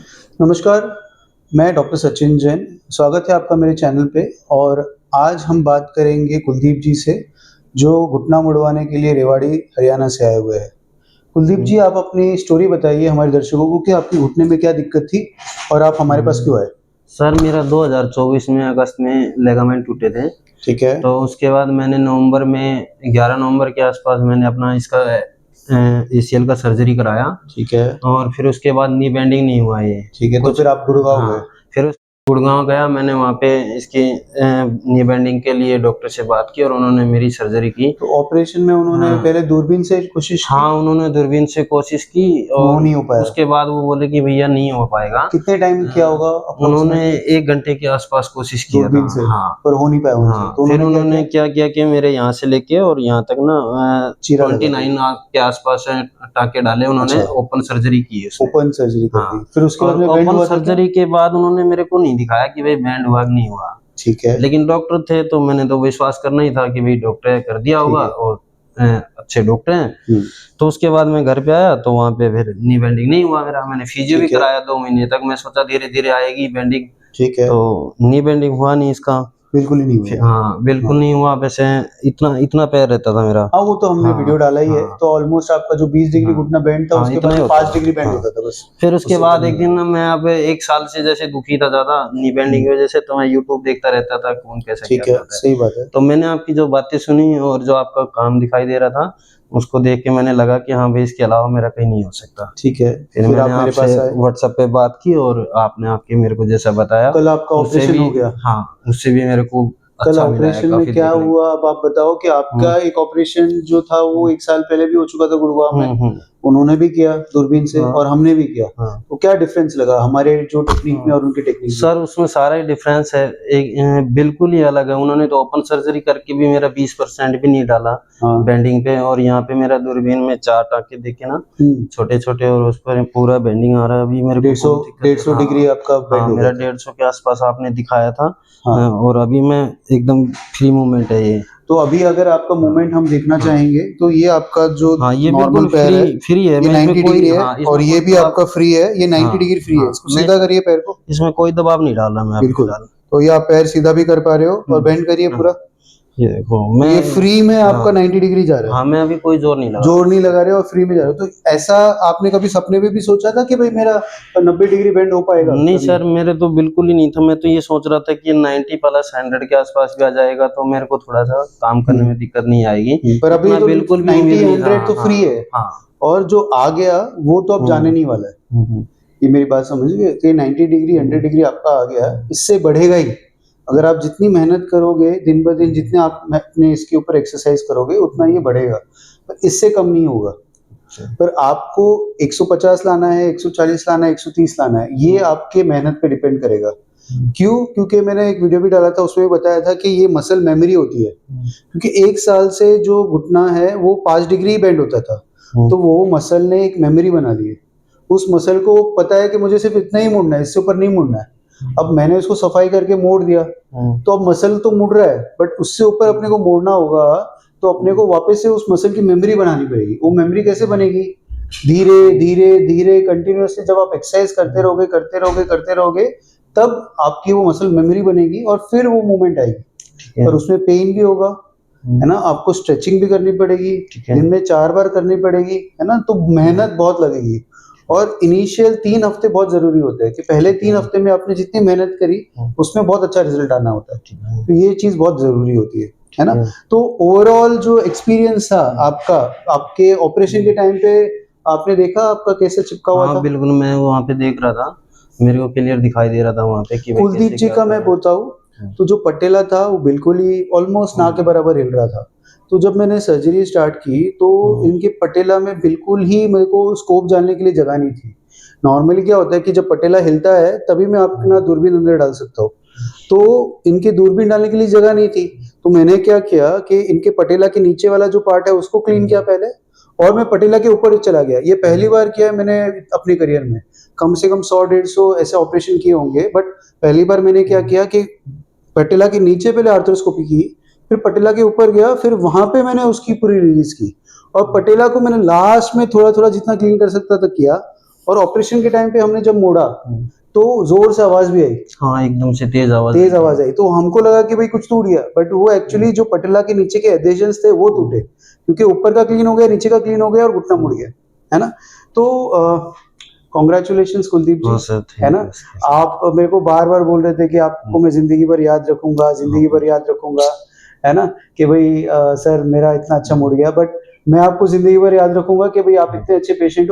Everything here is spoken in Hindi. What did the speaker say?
नमस्कार, मैं डॉक्टर सचिन जैन। स्वागत है आपका मेरे चैनल पे और आज हम बात करेंगे कुलदीप जी से, जो घुटना मुड़वाने के लिए रेवाड़ी, हरियाणा से आए हुए हैं। कुलदीप जी, आप अपनी स्टोरी बताइए हमारे दर्शकों को कि आपके घुटने में क्या दिक्कत थी और आप हमारे पास क्यों आए? सर मेरा 2024 में अगस्त में लिगामेंट टूटे थे। ठीक है, तो उसके बाद मैंने नवंबर में 11 नवंबर के आसपास मैंने अपना इसका एसीएल का सर्जरी कराया। ठीक है, और फिर उसके बाद नी बेंडिंग नहीं हुआ ये। ठीक है, तो कुछ फिर आप गुड़गाँव गए। हाँ, फिर गुड़गांव गया, मैंने वहाँ पे इसकी नी बेंडिंग के लिए डॉक्टर से बात की और उन्होंने मेरी सर्जरी की। तो ऑपरेशन में उन्होंने हाँ, पहले दूरबीन से कोशिश की? हाँ उन्होंने दूरबीन से कोशिश की वो और नहीं हो पाया। उसके बाद वो बोले कि भैया नहीं हो पाएगा। कितने टाइम किया होगा उन्होंने अप्रोक्सीमेटली? 1 घंटे के आसपास कोशिश किया था। दूरबीन से, हाँ, पर हो नहीं पाया उनसे। हाँ, तो फिर उन्होंने क्या उन्होंने किया? क्या किया कि मेरे यहाँ से लेके और यहाँ तक ना चीरा लगा 29 के आसपास टाँके डाले उन्होंने। अच्छा। ओपन सर्जरी की है उसमें। ओपन सर्जरी कर दी। हाँ, फिर उसके बाद और में बैंड ओपन हुआ था क्या? सर्जरी के बाद उन्होंने मेरे को नहीं दिखाया कि भाई बैंड हुआ कि नहीं हुआ। ठीक है, लेकिन डॉक्टर थे तो मैंने तो विश्वास करना ही था कि भाई डॉक्टर है, कर दिया ठीक होगा है। और अच्छे डॉक्टर हैं। हुँ, तो उसके बाद मैं घर पे आया तो वहाँ पे फिर नी बेंडिंग नहीं हुआ मेरा। मैंने फिजियो भी ठीक है, कराया 2 महीने तक। मैं सोचा धीरे-धीरे आएगी बेंडिंग, ठीक है। तो नी बेंडिंग हुआ नहीं इसका। बिल्कुल ही नहीं फिर हुआ। हाँ, बिल्कुल हाँ। नहीं हुआ। वैसे इतना इतना पैर रहता था मेरा। हाँ, वो तो हमने वीडियो हाँ, डाला ही है। हाँ, तो ऑलमोस्ट आपका जो 20 डिग्री हाँ, घुटना बेंड था, हाँ, उसके इतना बाद ही में होता 5 था। डिग्री बेंड हाँ, होता था बस। फिर उसके उससे ऊपर बाद नहीं एक हुआ। दिन ना मैं अब 1 साल से जैसे दुखी था ज़्यादा नी बेंडिंग हुँ, की वजह से, तो मैं यूट्यूब देखता रहता था कौन कैसे क्या ठीक है, करता है। सही बात है। तो मैंने आपकी जो बातें सुनी और जो आपका काम दिखाई दे रहा था, उसको देख के मैंने लगा कि हाँ भाई, इसके अलावा मेरा कहीं नहीं हो सकता। ठीक है, फिर फिर मैंने आप मेरे आपसे पास आए। व्हाट्सएप पे बात की और आपने आके मेरे को जैसा बताया, कल आपका उससे ऑपरेशन भी हो गया। हाँ, उससे भी मेरे को कल अच्छा मिला है ऑपरेशन में काफ़ी क्या देखने को। हुआ, अब आप बताओ कि आपका हुँ, एक ऑपरेशन जो था वो हुँ, 1 साल पहले भी हो चुका था गुड़गाँव में। हुँ, हुँ, उन्होंने भी किया दूरबीन से हाँ, और हमने भी किया। हाँ। तो क्या डिफरेंस लगा हमारे जो टेक्नीक में हाँ। और उनकी टेक्नीक में? सर उसमें सारा ही डिफरेंस है। एक बिल्कुल ही अलग है। उन्होंने तो ओपन सर्जरी करके भी मेरा 20% भी नहीं डाला हाँ। बेंडिंग पे, और यहाँ पे मेरा दूरबीन में 4 टाँके देखे ना, हुँ। छोटे-छोटे, और उस पर पूरा बेंडिंग आ रहा है। अभी मेरे को 150 बहुत दिक्कत है। 150 डिग्री हाँ, आपका बेंड हाँ, हो गया मेरा था। 150 के आसपास आपने दिखाया था। हाँ। और अभी मैं एकदम फ्री मूवमेंट है ये। तो अभी अगर आपका हाँ, मूवमेंट हम देखना हाँ। चाहेंगे, तो ये आपका जो हाँ, ये नॉर्मल बिल्कुल पैर फ्री है, फ्री है। ये मैं इसमें 90 कोई डिग्री है हाँ, और इसमें ये कोई भी दबाव आपका फ्री है, ये 90 हाँ, डिग्री फ्री है। हाँ, इसको मैं सीधा करिए पैर को। इसमें कोई दबाव नहीं डाल रहा मैं अभी बिल्कुल। फिलहाल। तो ये आप पैर सीधा भी कर पा रहे हो और हुँ, बेंड करिए हाँ, पूरा। ये देखो तो मैं ये फ्री में आपका हाँ, 90 डिग्री जा रहा है। हाँ, मैं अभी कोई ज़ोर नहीं लगा रहा जोर हूँ नहीं इसमें। लगा रहे हो और फ्री में जा रहे हो। तो ऐसा आपने कभी सपने में भी सोचा था कि भाई मेरा 90 डिग्री बेंड हो पाएगा नहीं कभी? सर, मेरे तो बिल्कुल ही नहीं था। मैं तो ये सोच रहा था कि 90 प्लस 100 के आसपास भी आ जाएगा तो मेरे को थोड़ा-सा काम करने हुँ, में दिक्कत नहीं आएगी। हुँ। पर अभी उतना तो बिल्कुल भी 90, उम्मीद नहीं था। 100 तो फ्री हाँ, है हाँ। और जो आ गया वो तो अब जाने हुँ, नहीं वाला है। हुँ, हुँ, ये मेरी बात समझिए कि 90 डिग्री 100 हुँ, डिग्री आपका आ गया, इससे बढ़ेगा ही। अगर आप जितनी मेहनत करोगे दिन ब दिन, जितने आप अपने इसके ऊपर एक्सरसाइज करोगे उतना ये बढ़ेगा, पर इससे कम नहीं होगा। अच्छा। पर आपको 150 लाना है, 140 लाना है, 130 लाना है, ये आपके मेहनत पे डिपेंड करेगा। हुँ, क्यों? क्योंकि मैंने एक वीडियो भी डाला था, उसमें भी बताया था कि ये मसल मेमोरी होती है। हुँ, क्योंकि 1 साल से जो घुटना है वो 5 डिग्री ही बेंड होता था, हुँ, तो वो मसल ने एक मेमोरी बना ली है। उस मसल को पता है कि मुझे सिर्फ़ इतना ही मुड़ना है, इससे ऊपर नहीं मुड़ना है। अब मैंने उसको सफाई करके मोड़ दिया, हुँ, तो अब मसल तो मुड़ रहा है, बट उससे ऊपर अपने को मोड़ना होगा, तो अपने को वापस से उस मसल की मेमोरी बनानी पड़ेगी। वो मेमोरी कैसे बनेगी? धीरे, धीरे, धीरे कंटीन्यूअसली जब आप एक्सरसाइज करते रहोगे, करते रहोगे, करते रहोगे, तब आपकी वो मसल मेमोरी बनेगी और फिर वो मूवमेंट आएगी। ठीक है। पर उसमें पेन भी होगा, है हुँ, ना? आपको स्ट्रेचिंग भी करनी पड़ेगी, ठीक है। दिन में 4 बार करनी पड़ेगी, है ना? तो हुँ, मेहनत बहुत लगेगी और इनिशियल 3 हफ्ते बहुत ज़रूरी होते हैं कि पहले ठीक 3 है। हफ्ते में आपने जितनी मेहनत करी, हुँ, उसमें बहुत अच्छा रिज़ल्ट आना होता है। ठीक है, तो ये चीज़ बहुत ज़रूरी होती है ठीक ना? है। तो ओवरऑल जो एक्सपीरियंस था हुँ, आपका, आपके ऑपरेशन के हुँ। टाइम पे आपने देखा आपका कैसे चिपका हुआ हाँ, था? बिल्कुल मैं वहाँ पे देख रहा था। मेरे को क्लियर दिखाई दे रहा था वहाँ पे कि भाई कुलदीप कैसे जी क्या का मैं करना है। बताऊँ, हुँ, तो जो पटेला था वो बिल्कुल ही ऑलमोस्ट ना के हुँ, बराबर हिल रहा था। तो जब मैंने सर्जरी स्टार्ट की तो हुँ, इनके पटेला में बिल्कुल ही मेरे को स्कोप डालने के लिए जगह नहीं थी। नॉर्मली क्या होता है कि जब पटेला हिलता है तभी मैं अपना हुँ, दूरबीन अंदर डाल सकता हूँ। तो इनकी दूरबीन डालने के लिए जगह नहीं थी। तो मैंने क्या किया कि इनके पटेला के नीचे वाला जो पार्ट है उसको क्लीन किया पहले और मैं पटेला के ऊपर चला गया। ये पहली बार किया है मैंने अपने करियर में। कम से कम 100 150 ऐसे ऑपरेशन किए होंगे, बट पहली बार मैंने क्या किया कि पटेला के नीचे पहले आर्थ्रोस्कोपी की, फिर पटेला के ऊपर गया, फिर वहाँ पे मैंने उसकी पूरी रिलीज़ की और पटेला को मैंने लास्ट में थोड़ा-थोड़ा जितना क्लीन कर सकता था किया और ऑपरेशन के टाइम पे हमने जब मोड़ा हम्म। तो जोर से आवाज भी आई, हाँ एकदम से तेज आवाज आई, तो हमको लगा कि भाई कुछ टूट गया, बट वो एक्चुअली जो पटला के नीचे के एडेशंस थे वो टूटे, क्योंकि ऊपर का क्लीन हो गया, नीचे का क्लीन हो गया और घुटना मुड़ गया, है ना। तो कॉन्ग्रेचुलेशंस कुलदीप हाँ जी, सर है ना। आप मेरे को बार बार बोल रहे थे कि आपको मैं जिंदगी भर याद रखूंगा, जिंदगी भर याद रखूंगा, है ना, कि भाई सर मेरा इतना अच्छा मुड़ गया, बट मैं आपको जिंदगी भर याद रखूंगा कि भाई आप इतने अच्छे पेशेंट